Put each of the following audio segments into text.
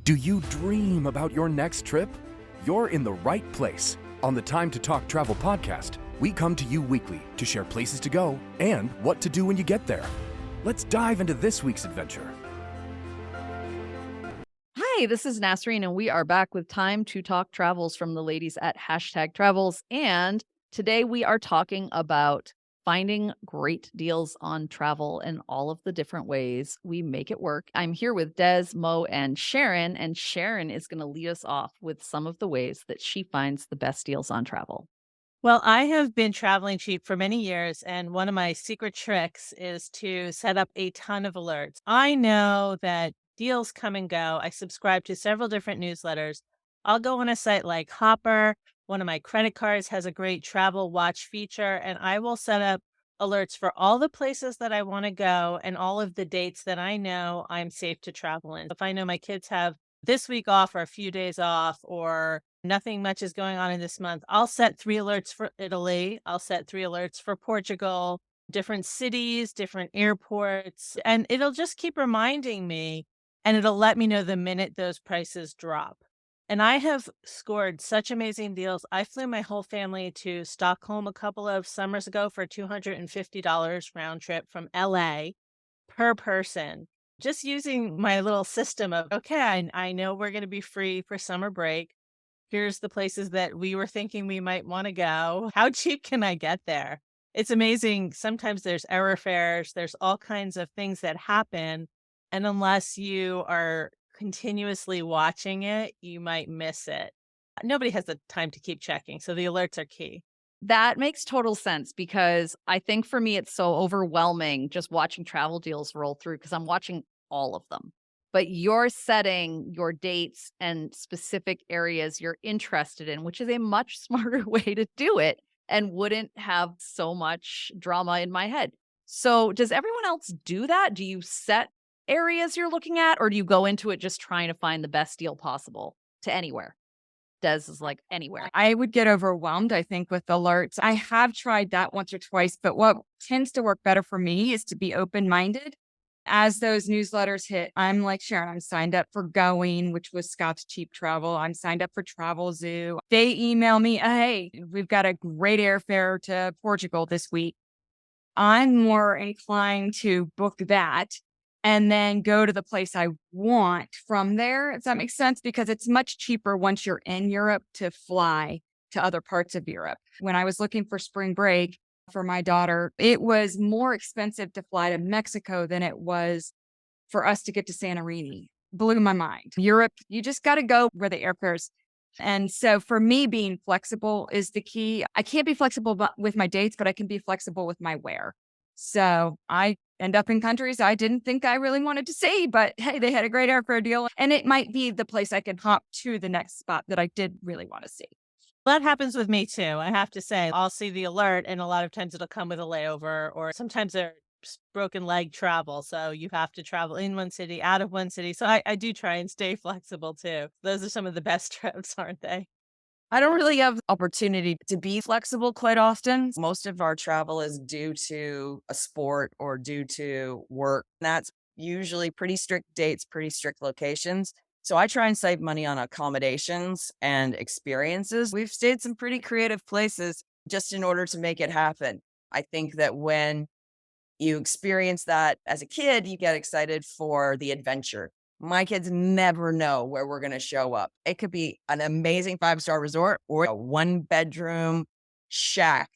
Do you dream about your next trip? You're in the right place. On the Time to Talk Travel podcast, we come to you weekly to share places to go and what to do when you get there. Let's dive into this week's adventure. Hi, this is Nasreen, and we are back with Time to Talk Travels from the ladies at Hashtag Travels. And today we are talking about finding great deals on travel and all of the different ways we make it work. I'm here with Des, Mo, and Sharon is going to lead us off with some of the ways that she finds the best deals on travel. Well, I have been traveling cheap for many years, and one of my secret tricks is to set up a ton of alerts. I know that deals come and go. I subscribe to several different newsletters. I'll go on a site like Hopper. One of my credit cards has a great travel watch feature, and I will set up alerts for all the places that I want to go and all of the dates that I know I'm safe to travel in. If I know my kids have this week off or a few days off or nothing much is going on in this month, I'll set 3 alerts for Italy. I'll set 3 alerts for Portugal, different cities, different airports, and it'll just keep reminding me and it'll let me know the minute those prices drop. And I have scored such amazing deals. I flew my whole family to Stockholm a couple of summers ago for $250 round trip from LA per person. Just using my little system of, okay, I know we're going to be free for summer break. Here's the places that we were thinking we might want to go. How cheap can I get there? It's amazing. Sometimes there's error fares, there's all kinds of things that happen. And unless you are continuously watching it, you might miss it. Nobody has the time to keep checking. So the alerts are key. That makes total sense because I think for me, it's so overwhelming just watching travel deals roll through because I'm watching all of them. But you're setting your dates and specific areas you're interested in, which is a much smarter way to do it and wouldn't have so much drama in my head. So, does everyone else do that? Do you set areas you're looking at, or do you go into it just trying to find the best deal possible to anywhere? Des is like anywhere. I would get overwhelmed, I think, with alerts. I have tried that once or twice, but what tends to work better for me is to be open minded. As those newsletters hit, I'm like Sharon, I'm signed up for Going, which was Scott's Cheap Travel. I'm signed up for Travel Zoo. They email me, hey, we've got a great airfare to Portugal this week. I'm more inclined to book that and then go to the place I want from there. Does that make sense? Because it's much cheaper once you're in Europe to fly to other parts of Europe. When I was looking for spring break for my daughter, it was more expensive to fly to Mexico than it was for us to get to Santorini. Blew my mind. Europe, you just got to go where the airfares. And so for me, being flexible is the key. I can't be flexible with my dates, but I can be flexible with my where. So I end up in countries I didn't think I really wanted to see, but hey, they had a great airfare deal. And it might be the place I can hop to the next spot that I did really want to see. That happens with me too. I have to say, I'll see the alert, and a lot of times it'll come with a layover, or sometimes they're broken leg travel. So you have to travel in one city, out of one city. So I do try and stay flexible too. Those are some of the best trips, aren't they? I don't really have opportunity to be flexible quite often. Most of our travel is due to a sport or due to work. That's usually pretty strict dates, pretty strict locations. So I try and save money on accommodations and experiences. We've stayed some pretty creative places just in order to make it happen. I think that when you experience that as a kid, you get excited for the adventure. My kids never know where we're going to show up. It could be an amazing 5-star resort or a 1-bedroom shack.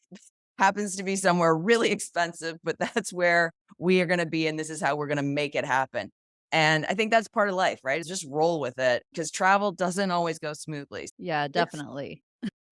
Happens to be somewhere really expensive, but that's where we are going to be. And this is how we're going to make it happen. And I think that's part of life, right? Is just roll with it because travel doesn't always go smoothly. Yeah, definitely.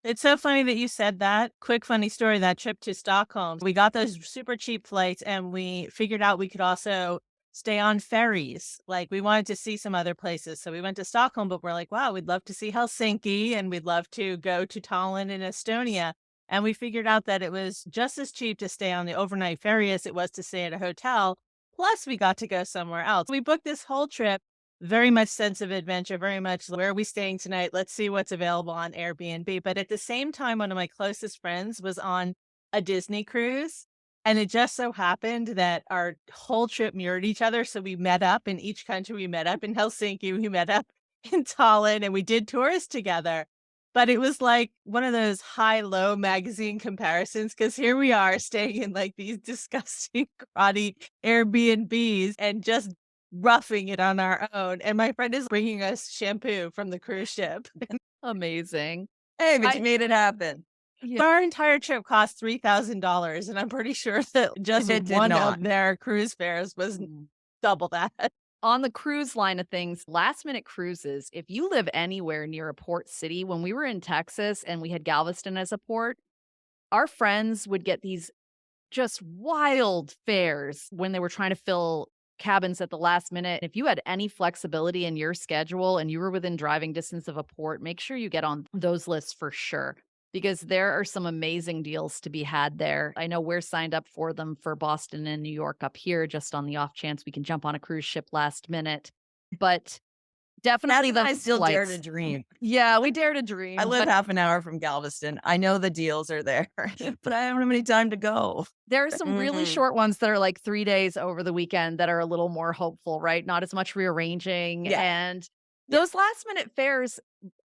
It's so funny that you said that. Quick funny story, that trip to Stockholm. We got those super cheap flights and we figured out we could also stay on ferries. Like we wanted to see some other places. So we went to Stockholm, but we're like, wow, we'd love to see Helsinki and we'd love to go to Tallinn in Estonia. And we figured out that it was just as cheap to stay on the overnight ferry as it was to stay at a hotel. Plus, we got to go somewhere else. We booked this whole trip, very much sense of adventure, very much where are we staying tonight? Let's see what's available on Airbnb. But at the same time, one of my closest friends was on a Disney cruise. And it just so happened that our whole trip mirrored each other. So we met up in each country. We met up in Helsinki. We met up in Tallinn and we did tours together. But it was like one of those high-low magazine comparisons because here we are staying in like these disgusting, grotty Airbnbs and just roughing it on our own. And my friend is bringing us shampoo from the cruise ship. Amazing. Hey, but I- you made it happen. Yeah. Our entire trip cost $3,000, and I'm pretty sure that just It did one not. of their cruise fares was double that. On the cruise line of things, last minute cruises, if you live anywhere near a port city, when we were in Texas and we had Galveston as a port, our friends would get these just wild fares when they were trying to fill cabins at the last minute. If you had any flexibility in your schedule and you were within driving distance of a port, make sure you get on those lists for sure, because there are some amazing deals to be had there. I know we're signed up for them for Boston and New York up here, just on the off chance we can jump on a cruise ship last minute. But definitely Matt and the I still dare to flights. dream. Yeah, we dare to dream. I live but half an hour from Galveston. I know the deals are there, but I don't have any time to go. there are some really Mhm. short ones that are like 3 days over the weekend that are a little more hopeful, right? Not as much rearranging. Yeah. And those last minute fares,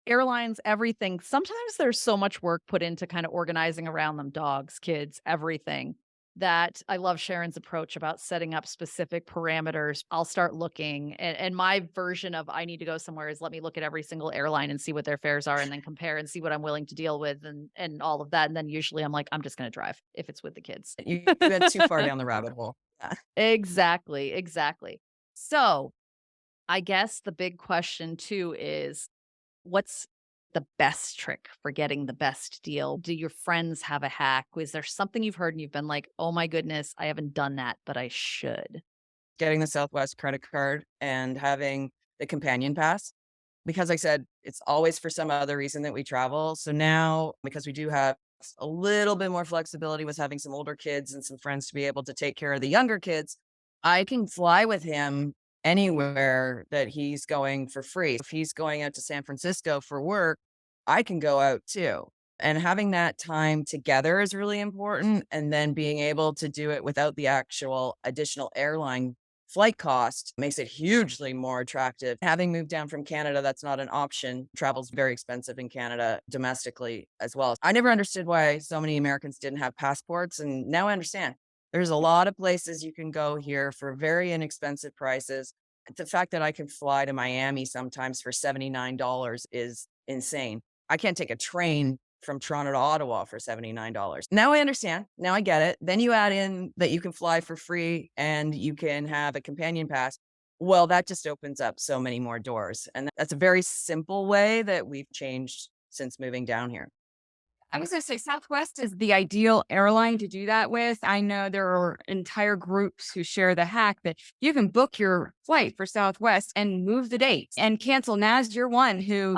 airlines, everything, sometimes there's so much work put into kind of organizing around them, dogs, kids, everything, that I love Sharon's approach about setting up specific parameters. I'll start looking. And my version of I need to go somewhere is let me look at every single airline and see what their fares are and then compare and see what I'm willing to deal with and all of that. And then usually I'm like, I'm just going to drive if it's with the kids. You went too far down the rabbit hole. Yeah. Exactly. Exactly. So I guess the big question too is what's the best trick for getting the best deal? Do your friends have a hack? Is there something you've heard and you've been like, oh my goodness, I haven't done that, but I should? Getting the Southwest credit card and having the companion pass. Because I said it's always for some other reason that we travel. So now, because we do have a little bit more flexibility with having some older kids and some friends to be able to take care of the younger kids, I can fly with him anywhere that he's going for free. If he's going out to San Francisco for work, I can go out too. And having that time together is really important. And then being able to do it without the actual additional airline flight cost makes it hugely more attractive. Having moved down from Canada, that's not an option. Travel's very expensive in Canada domestically as well. I never understood why so many Americans didn't have passports, and now I understand. There's a lot of places you can go here for very inexpensive prices. The fact that I can fly to Miami sometimes for $79 is insane. I can't take a train from Toronto to Ottawa for $79. Now I understand. Now I get it. Then you add in that you can fly for free and you can have a companion pass. Well, that just opens up so many more doors. And that's a very simple way that we've changed since moving down here. I was going to say Southwest is the ideal airline to do that with. I know there are entire groups who share the hack that you can book your flight for Southwest and move the dates and cancel. Naz, you're one who,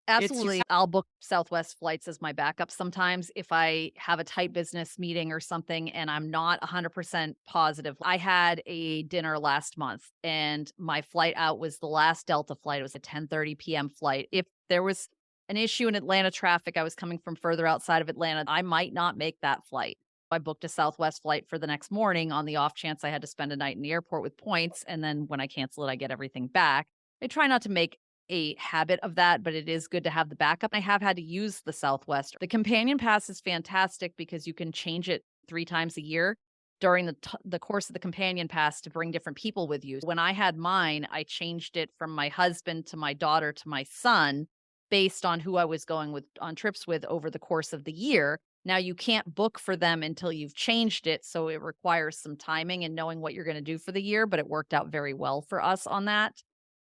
Absolutely. I'll book Southwest flights as my backup sometimes if I have a tight business meeting or something and I'm not 100% positive. I had a dinner last month and my flight out was the last Delta flight. It was a 10:30 p.m. flight. If there was an issue in Atlanta traffic, I was coming from further outside of Atlanta, I might not make that flight. I booked a Southwest flight for the next morning on the off chance I had to spend a night in the airport with points. And then when I cancel it, I get everything back. I try not to make a habit of that, but it is good to have the backup. I have had to use the Southwest. The companion pass is fantastic because you can change it 3 times a year during the course of the companion pass to bring different people with you. When I had mine, I changed it from my husband to my daughter to my son based on who I was going with on trips with over the course of the year. Now you can't book for them until you've changed it, so it requires some timing and knowing what you're going to do for the year, but it worked out very well for us on that.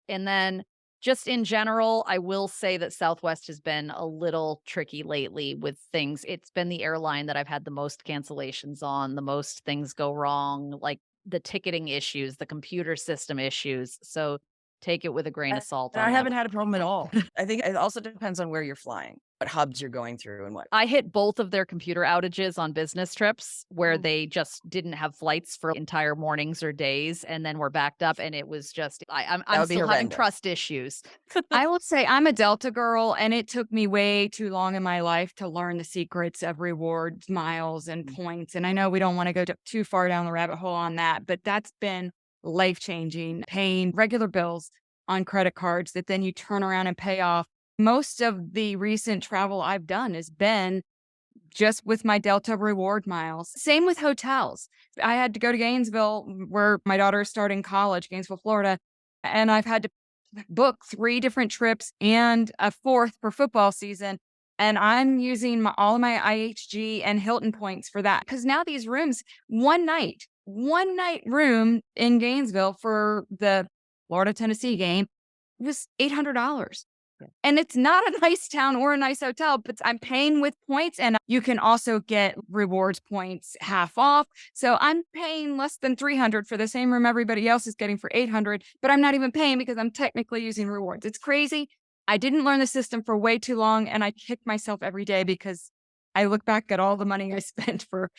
And then just in general, I will say that Southwest has been a little tricky lately with things. It's been the airline that I've had the most cancellations on, the most things go wrong, like the ticketing issues, the computer system issues. So take it with a grain of salt. And on I that. haven't had a problem at all. I think it also depends on where you're flying, what hubs you're going through and what. I hit both of their computer outages on business trips where they just didn't have flights for entire mornings or days and then were backed up. And it was just, I'm would be still having horrendous. trust issues. I will say I'm a Delta girl, and it took me way too long in my life to learn the secrets of rewards, miles, and points. And I know we don't want to go too far down the rabbit hole on that, but that's been life-changing. Paying regular bills on credit cards that then you turn around and pay off. Most of the recent travel I've done has been just with my Delta reward miles. Same with hotels. I had to go to Gainesville, where my daughter is starting college, Gainesville, Florida, and I've had to book 3 different trips and a 4th for football season. And I'm using all of my IHG and Hilton points for that. Because now these rooms, one night room in Gainesville for the Florida Tennessee game was $800. And it's not a nice town or a nice hotel, but I'm paying with points, and you can also get rewards points half off. So I'm paying less than $300 for the same room everybody else is getting for $800, but I'm not even paying because I'm technically using rewards. It's crazy. I didn't learn the system for way too long, and I kick myself every day because I look back at all the money I spent for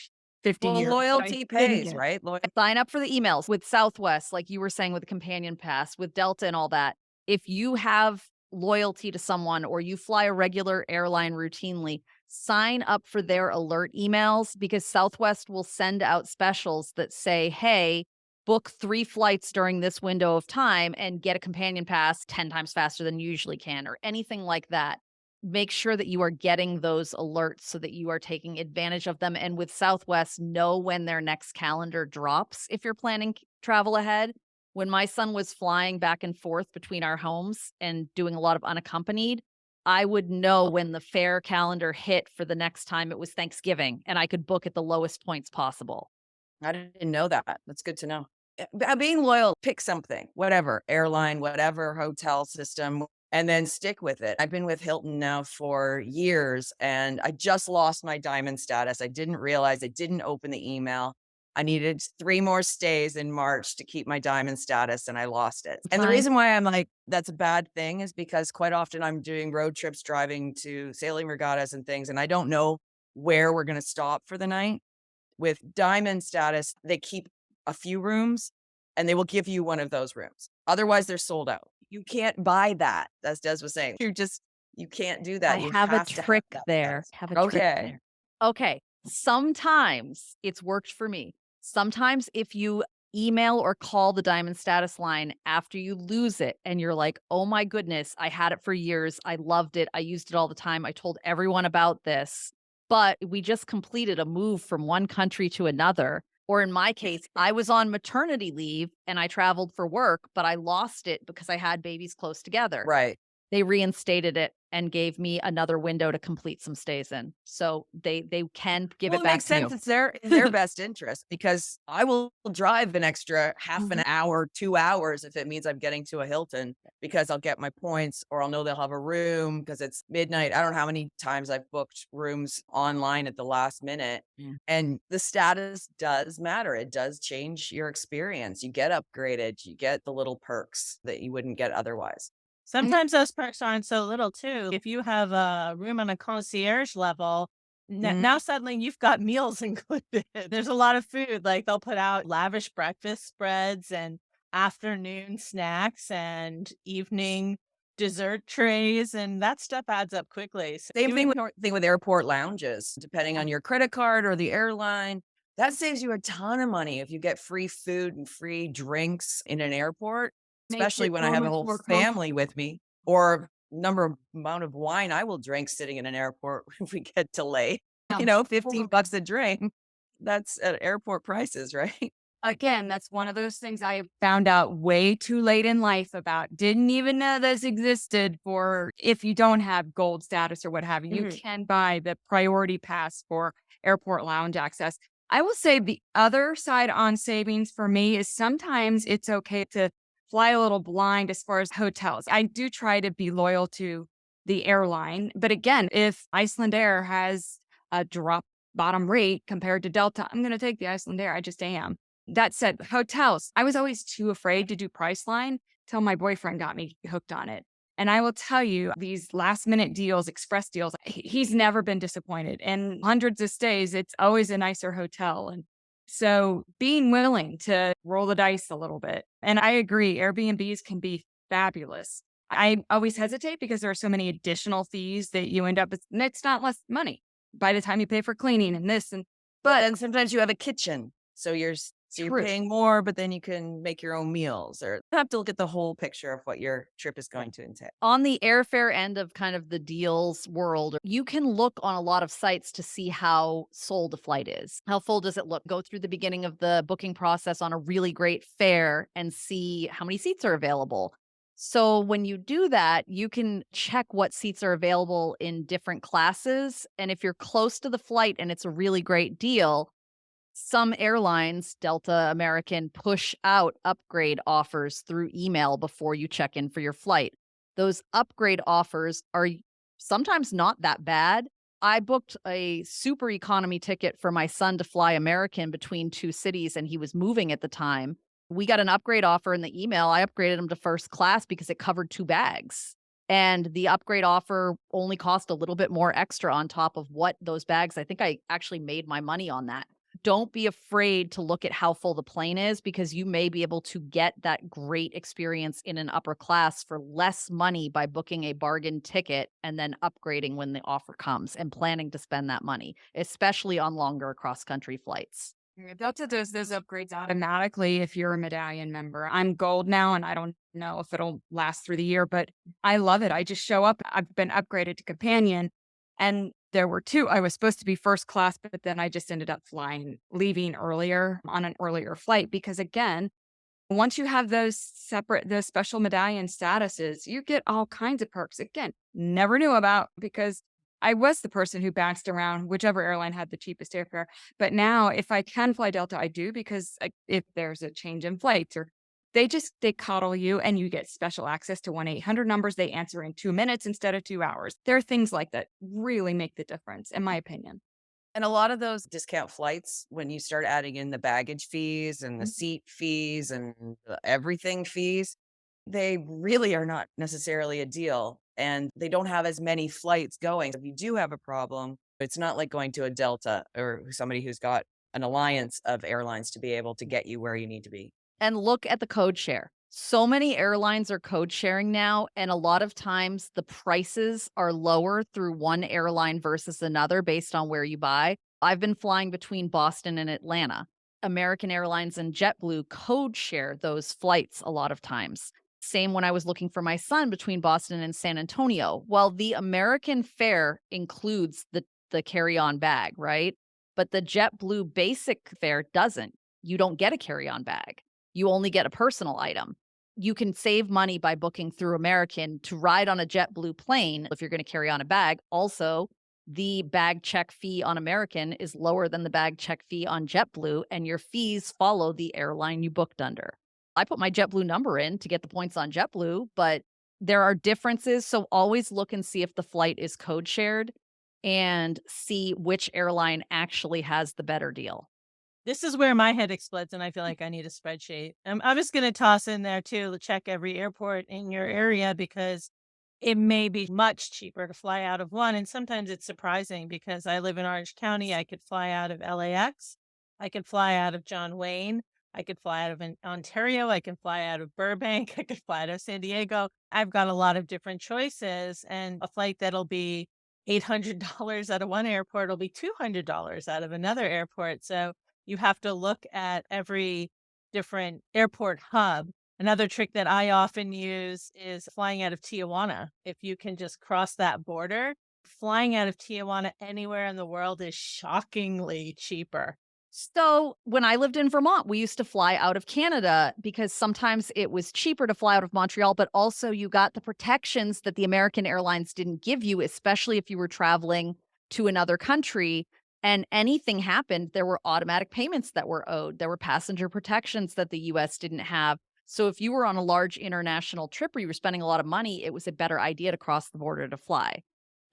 50 Well, years. that I loyalty didn't pays, get. right? Sign up for the emails with Southwest, like you were saying with the companion pass, with Delta and all that. If you have loyalty to someone or you fly a regular airline routinely, sign up for their alert emails because Southwest will send out specials that say, hey, book 3 flights during this window of time and get a companion pass 10 times faster than you usually can, or anything like that. Make sure that you are getting those alerts so that you are taking advantage of them. And with Southwest, know when their next calendar drops if you're planning travel ahead. When my son was flying back and forth between our homes and doing a lot of unaccompanied, I would know when the fare calendar hit for the next time it was Thanksgiving, and I could book at the lowest points possible. I didn't know that. That's good to know. Being loyal, pick something, whatever, airline, whatever, hotel system, and then stick with it. I've been with Hilton now for years, and I just lost my diamond status. I didn't realize I didn't open the email. I needed 3 more stays in March to keep my diamond status, and I lost it. And the Fine. reason why I'm like, that's a bad thing is because quite often I'm doing road trips, driving to sailing regattas and things, and I don't know where we're going to stop for the night. With diamond status, they keep a few rooms and they will give you one of those rooms. Otherwise, they're sold out. You can't buy that. As Des was saying, you can't do that. I You have a have to have trick that there. status. Have a trick Okay. there. Okay. Sometimes it's worked for me. Sometimes if you email or call the Diamond Status line after you lose it and you're like, oh my goodness, I had it for years. I loved it. I used it all the time. I told everyone about this. But we just completed a move from one country to another. Or in my case, I was on maternity leave and I traveled for work, but I lost it because I had babies close together. Right. They reinstated it and gave me another window to complete some stays in. So they can give Well, it it back makes to you. sense. It's in their best interest because I will drive an extra half an hour, 2 hours if it means I'm getting to a Hilton because I'll get my points or I'll know they'll have a room because it's midnight. I don't know how many times I've booked rooms online at the last minute. And the status does matter. It does change your experience. You get upgraded, you get the little perks that you wouldn't get otherwise. Sometimes those perks aren't so little too. If you have a room on a concierge level, Mhm. now suddenly you've got meals included. There's a lot of food. Like they'll put out lavish breakfast spreads and afternoon snacks and evening dessert trays, and that stuff adds up quickly. So Same thing with airport lounges, depending on your credit card or the airline. That saves you a ton of money if you get free food and free drinks in an airport, Makes especially it when I so have a much whole more comfortable. family with me or amount of wine I will drink sitting in an airport if we get delayed. Yeah. 15 bucks a drink. That's at airport prices, right? Again, that's one of those things I found out way too late in life about. Didn't even know this existed for if you don't have gold status or what have you. You Mhm. can buy the priority pass for airport lounge access. I will say the other side on savings for me is sometimes it's okay to fly a little blind as far as hotels. I do try to be loyal to the airline. But again, if Iceland Air has a drop bottom rate compared to Delta, I'm going to take the Iceland Air. I just am. That said, hotels, I was always too afraid to do Priceline till my boyfriend got me hooked on it. And I will tell you, these last minute deals, express deals, he's never been disappointed. And hundreds of stays, it's always a nicer hotel. And so being willing to roll the dice a little bit. And I agree, Airbnbs can be fabulous. I always hesitate because there are so many additional fees that you end up with. And it's not less money by the time you pay for cleaning and this and But then sometimes you have a kitchen. So you're So you're True. paying more, but then you can make your own meals, or you have to look at the whole picture of what your trip is going to entail. On the airfare end of kind of the deals world, you can look on a lot of sites to see how sold a flight is. How full does it look? Go through the beginning of the booking process on a really great fare and see how many seats are available. So when you do that, you can check what seats are available in different classes. And if you're close to the flight and it's a really great deal, some airlines, Delta, American, push out upgrade offers through email before you check in for your flight. Those upgrade offers are sometimes not that bad. I booked a super economy ticket for my son to fly American between two cities, and he was moving at the time. We got an upgrade offer in the email. I upgraded him to first class because it covered two bags. And the upgrade offer only cost a little bit more extra on top of what those bags. I think I actually made my money on that. Don't be afraid to look at how full the plane is because you may be able to get that great experience in an upper class for less money by booking a bargain ticket and then upgrading when the offer comes and planning to spend that money, especially on longer cross country flights. Yeah, Delta does those upgrades automatically if you're a medallion member. I'm gold now, and I don't know if it'll last through the year, but I love it. I just show up. I've been upgraded to companion, and there were two. I was supposed to be first class, but then I just ended up leaving earlier on an earlier flight because, again, once you have those special medallion statuses, you get all kinds of perks. Again, never knew about because I was the person who bounced around whichever airline had the cheapest airfare. But now if I can fly Delta, I do because if there's a change in flights or they coddle you and you get special access to 1-800 numbers. They answer in 2 minutes instead of 2 hours. There are things like that really make the difference, in my opinion. And a lot of those discount flights, when you start adding in the baggage fees and the seat fees and the everything fees, they really are not necessarily a deal. And they don't have as many flights going. If you do have a problem, it's not like going to a Delta or somebody who's got an alliance of airlines to be able to get you where you need to be. And look at the code share. So many airlines are code sharing now, and a lot of times the prices are lower through one airline versus another based on where you buy. I've been flying between Boston and Atlanta. American Airlines and JetBlue code share those flights a lot of times. Same when I was looking for my son between Boston and San Antonio. Well, the American fare includes the carry-on bag, right? But the JetBlue basic fare doesn't. You don't get a carry-on bag. You only get a personal item. You can save money by booking through American to ride on a JetBlue plane if you're going to carry on a bag. Also, the bag check fee on American is lower than the bag check fee on JetBlue, and your fees follow the airline you booked under. I put my JetBlue number in to get the points on JetBlue, but there are differences. So always look and see if the flight is code shared and see which airline actually has the better deal. This is where my head explodes, and I feel like I need a spreadsheet. I was going to toss in there too to check every airport in your area because it may be much cheaper to fly out of one. And sometimes it's surprising because I live in Orange County. I could fly out of LAX. I could fly out of John Wayne. I could fly out of Ontario. I can fly out of Burbank. I could fly out of San Diego. I've got a lot of different choices, and a flight that'll be $800 out of one airport will be $200 out of another airport. So you have to look at every different airport hub. Another trick that I often use is flying out of Tijuana. If you can just cross that border, flying out of Tijuana anywhere in the world is shockingly cheaper. So when I lived in Vermont, we used to fly out of Canada because sometimes it was cheaper to fly out of Montreal, but also you got the protections that the American Airlines didn't give you, especially if you were traveling to another country and anything happened, there were automatic payments that were owed. There were passenger protections that the US didn't have. So if you were on a large international trip or you were spending a lot of money, it was a better idea to cross the border to fly.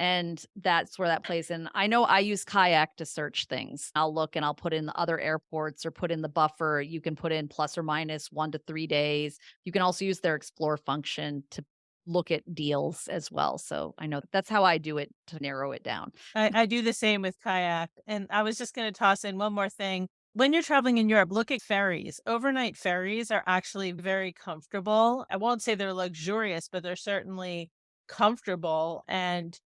And that's where that plays in. I know I use Kayak to search things. I'll look and I'll put in the other airports or put in the buffer. You can put in plus or minus 1 to 3 days. You can also use their explore function to look at deals as well. So I know that's how I do it to narrow it down. I do the same with Kayak. And I was just going to toss in one more thing. When you're traveling in Europe, look at ferries. Overnight ferries are actually very comfortable. I won't say they're luxurious, but they're certainly comfortable. And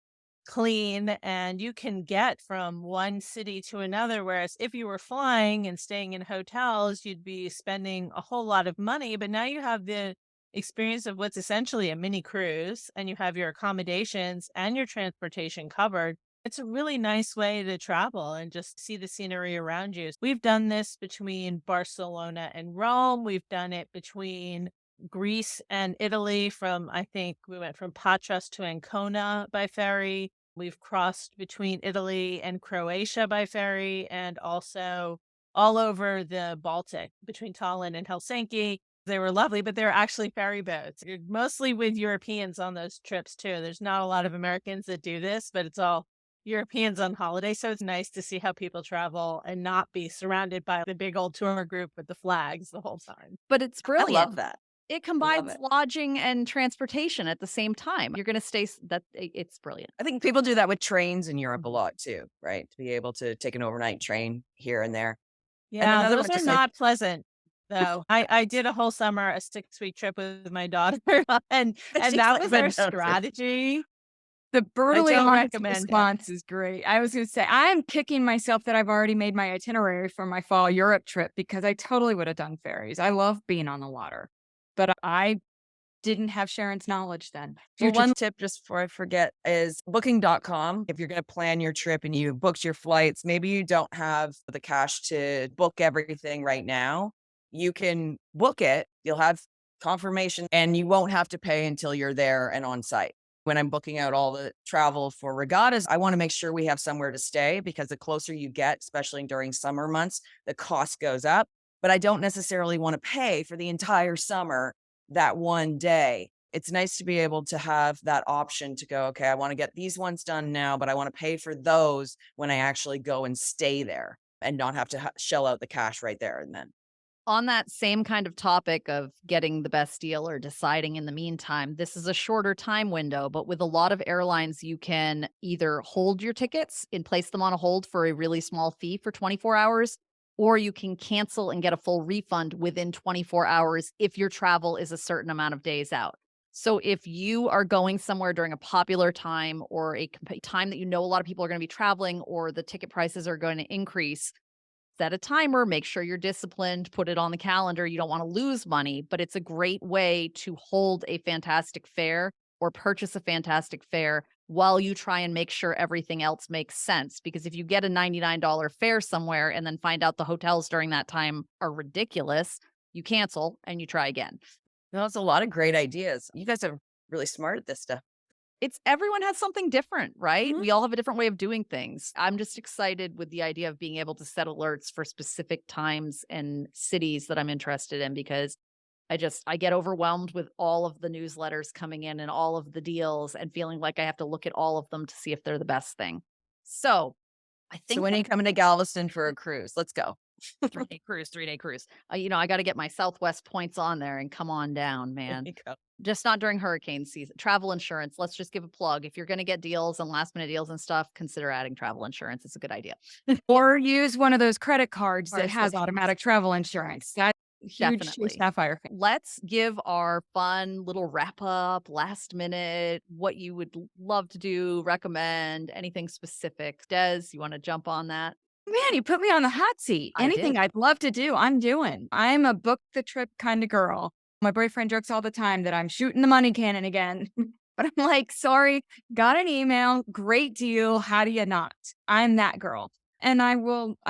clean, and you can get from one city to another. Whereas if you were flying and staying in hotels, you'd be spending a whole lot of money. But now you have the experience of what's essentially a mini cruise, and you have your accommodations and your transportation covered. It's a really nice way to travel and just see the scenery around you. We've done this between Barcelona and Rome. We've done it between Greece and Italy. I think we went from Patras to Ancona by ferry. We've crossed between Italy and Croatia by ferry, and also all over the Baltic between Tallinn and Helsinki. They were lovely, but they were actually ferry boats. You're mostly with Europeans on those trips too. There's not a lot of Americans that do this, but it's all Europeans on holiday. So it's nice to see how people travel and not be surrounded by the big old tour group with the flags the whole time. But it's I brilliant. love that. It combines it. lodging and transportation at the same time. You're going to it's brilliant. I think people do that with trains in Europe a lot too, right? To be able to take an overnight train here and there. Yeah, another those one, are just like- not pleasant though. I did a whole summer, a 6-week trip with my daughter, and She's that like, was "But our no, sis." strategy. The brutally don't honest recommend it. response is great. I was going to say, I'm kicking myself that I've already made my itinerary for my fall Europe trip because I totally would have done ferries. I love being on the water, but I didn't have Sharon's knowledge then. Well, Future one tip, just before I forget, is booking.com. If you're going to plan your trip and you booked your flights, maybe you don't have the cash to book everything right now. You can book it. You'll have confirmation and you won't have to pay until you're there and on site. When I'm booking out all the travel for regattas, I want to make sure we have somewhere to stay because the closer you get, especially during summer months, the cost goes up. But I don't necessarily want to pay for the entire summer that one day. It's nice to be able to have that option to go, okay, I want to get these ones done now, but I want to pay for those when I actually go and stay there and not have to shell out the cash right there and then. On that same kind of topic of getting the best deal or deciding in the meantime, this is a shorter time window, but with a lot of airlines, you can either hold your tickets and place them on a hold for a really small fee for 24 hours, or you can cancel and get a full refund within 24 hours if your travel is a certain amount of days out. So if you are going somewhere during a popular time or a time that you know a lot of people are going to be traveling or the ticket prices are going to increase, set a timer, make sure you're disciplined, put it on the calendar. You don't want to lose money, but it's a great way to hold a fantastic fare or purchase a fantastic fare while you try and make sure everything else makes sense. Because if you get a $99 fare somewhere and then find out the hotels during that time are ridiculous, you cancel and you try again. That's a lot of great ideas. You guys are really smart at this stuff. Everyone has something different, right? Mhm. We all have a different way of doing things. I'm just excited with the idea of being able to set alerts for specific times and cities that I'm interested in because I get overwhelmed with all of the newsletters coming in and all of the deals and feeling like I have to look at all of them to see if they're the best thing. So I think So when are you coming to Galveston for a cruise? Let's go. 3-day cruise, 3-day cruise. I got to get my Southwest points on there and come on down, There man. you go. Just not during hurricane season. Travel insurance. Let's just give a plug. If you're going to get deals and last minute deals and stuff, consider adding travel insurance. It's a good idea. or use one of those credit cards that Cards has that- automatic travel insurance. That's huge Definitely. Sapphire fan. Let's give our fun little wrap up, last minute, what you would love to do, recommend, anything specific. Des, you want to jump on that? Man, you put me on the hot seat. I Anything did. I'd love to do, I'm doing. I'm a book the trip kind of girl. My boyfriend jokes all the time that I'm shooting the money cannon again. But I'm like, sorry, got an email, great deal. How do you not? I'm that girl. And I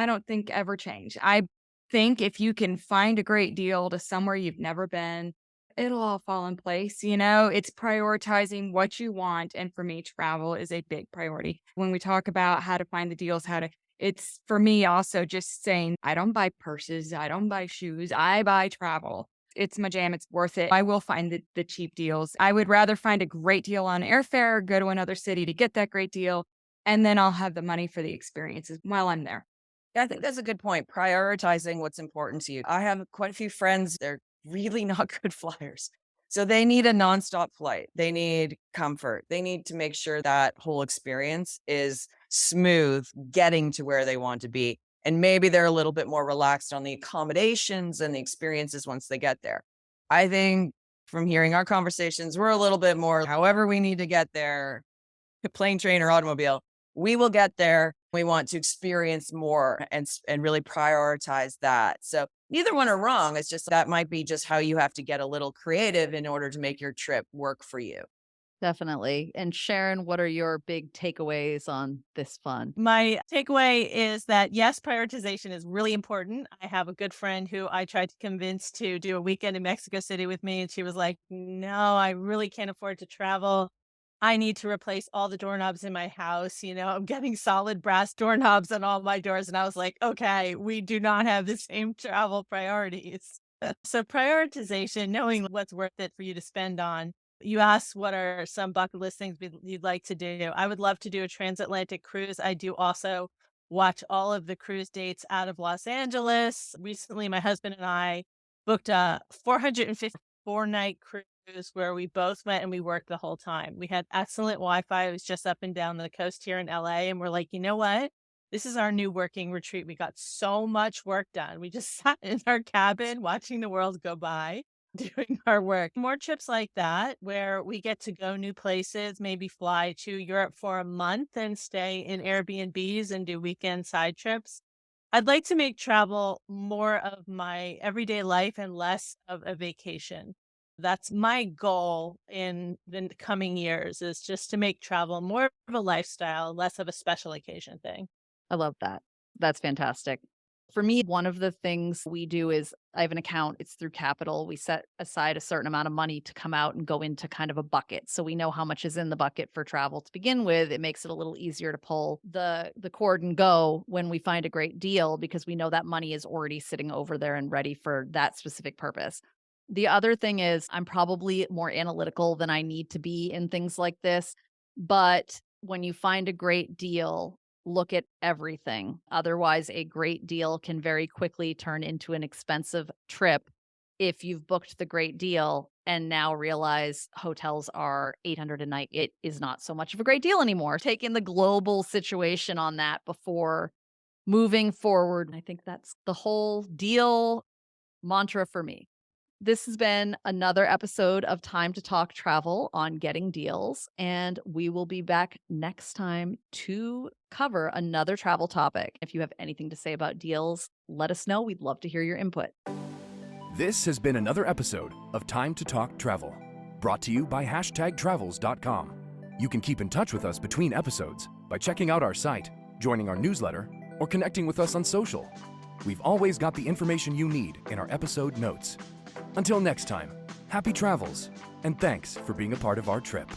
don't think ever change. I think if you can find a great deal to somewhere you've never been, it'll all fall in place. It's prioritizing what you want. And for me, travel is a big priority. When we talk about how to find the deals, it's for me also just saying, I don't buy purses, I don't buy shoes, I buy travel. It's my jam. It's worth it. I will find the cheap deals. I would rather find a great deal on airfare, go to another city to get that great deal, and then I'll have the money for the experiences while I'm there. Yeah, I think that's a good point. Prioritizing what's important to you. I have quite a few friends. They're really not good flyers. So they need a nonstop flight. They need comfort. They need to make sure that whole experience is smooth getting to where they want to be. And maybe they're a little bit more relaxed on the accommodations and the experiences once they get there. I think from hearing our conversations, we're a little bit more, however we need to get there, plane, train, or automobile. We will get there. We want to experience more and really prioritize that. So neither one are wrong. It's just that might be just how you have to get a little creative in order to make your trip work for you. Definitely. And Sharon, what are your big takeaways on this fun? My takeaway is that yes, prioritization is really important. I have a good friend who I tried to convince to do a weekend in Mexico City with me, and she was like, "No, I really can't afford to travel. I need to replace all the doorknobs in my house. I'm getting solid brass doorknobs on all my doors." And I was like, okay, we do not have the same travel priorities. So, prioritization, knowing what's worth it for you to spend on. You asked what are some bucket list things you'd like to do. I would love to do a transatlantic cruise. I do also watch all of the cruise dates out of Los Angeles. Recently, my husband and I booked a 454-night cruise where we both went and we worked the whole time. We had excellent Wi-Fi. It was just up and down the coast here in LA. And we're like, you know what? This is our new working retreat. We got so much work done. We just sat in our cabin watching the world go by, doing our work. More trips like that where we get to go new places, maybe fly to Europe for a month and stay in Airbnbs and do weekend side trips. I'd like to make travel more of my everyday life and less of a vacation. That's my goal in the coming years, is just to make travel more of a lifestyle, less of a special occasion thing. I love that. That's fantastic. For me, one of the things we do is I have an account, it's through Capital. We set aside a certain amount of money to come out and go into kind of a bucket. So we know how much is in the bucket for travel to begin with. It makes it a little easier to pull the cord and go when we find a great deal, because we know that money is already sitting over there and ready for that specific purpose. The other thing is I'm probably more analytical than I need to be in things like this. But when you find a great deal, look at everything. Otherwise, a great deal can very quickly turn into an expensive trip if you've booked the great deal and now realize hotels are $800 a night. It is not so much of a great deal anymore. Take in the global situation on that before moving forward. I think that's the whole deal mantra for me. This has been another episode of Time to Talk Travel on Getting Deals, and we will be back next time to cover another travel topic. If you have anything to say about deals, let us know. We'd love to hear your input. This has been another episode of Time to Talk Travel, brought to you by #travels.com. You can keep in touch with us between episodes by checking out our site, joining our newsletter, or connecting with us on social. We've always got the information you need in our episode notes. Until next time, happy travels, and thanks for being a part of our trip.